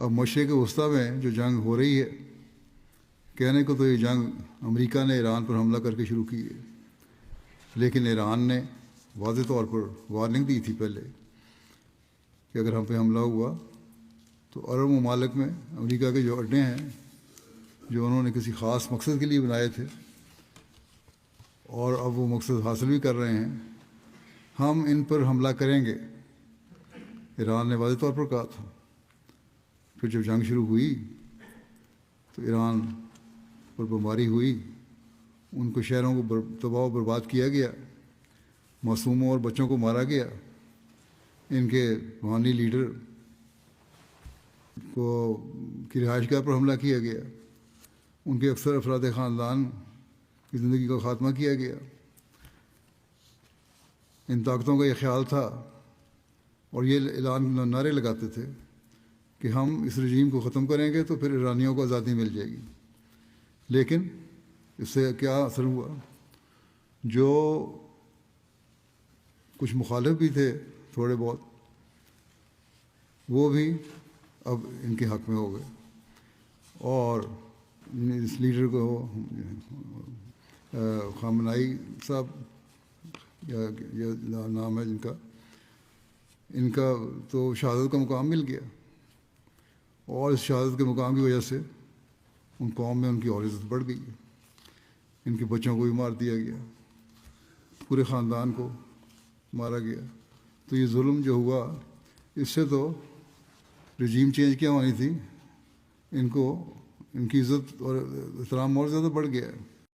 اب مشرق وسطیٰ میں جو جنگ ہو رہی ہے، کہنے کو تو یہ جنگ امریکہ نے ایران پر حملہ کر کے شروع کی ہے، لیکن ایران نے واضح طور پر وارننگ دی تھی پہلے کہ اگر ہم پہ حملہ ہوا تو عرب ممالک میں امریکہ کے جو اڈے ہیں جو انہوں نے کسی خاص مقصد کے لیے بنائے تھے اور اب وہ مقصد حاصل بھی کر رہے ہیں، ہم ان پر حملہ کریں گے، ایران نے واضح طور پر کہا تھا۔ پھر جب جنگ شروع ہوئی تو ایران پر بمباری ہوئی، ان کو شہروں کو تباہ و برباد کیا گیا، معصوموں اور بچوں کو مارا گیا، ان کے روحانی لیڈر کی رہائش گاہ پر حملہ کیا گیا، ان کے اکثر افراد خاندان کی زندگی کا خاتمہ کیا گیا۔ ان طاقتوں کا یہ خیال تھا اور یہ اعلان نعرے لگاتے تھے کہ ہم اس رجیم کو ختم کریں گے تو پھر ایرانیوں کو آزادی مل جائے گی، لیکن اس سے کیا اثر ہوا؟ جو کچھ مخالف بھی تھے تھوڑے بہت، وہ بھی اب ان کے حق میں ہو گئے، اور اس لیڈر کو خامنائی صاحب یا نام ہے ان کا تو شہادت کا مقام مل گیا، اور اس شہادت کے مقام کی وجہ سے ان قوم میں ان کی اور عزت بڑھ گئی ہے۔ ان کے بچوں کو بھی مار دیا گیا، پورے خاندان کو مارا گیا۔ تو یہ ظلم جو ہوا، اس سے تو رجیم چینج کیا ہونی تھی، ان کی عزت اور احترام اور زیادہ بڑھ گیا ہے۔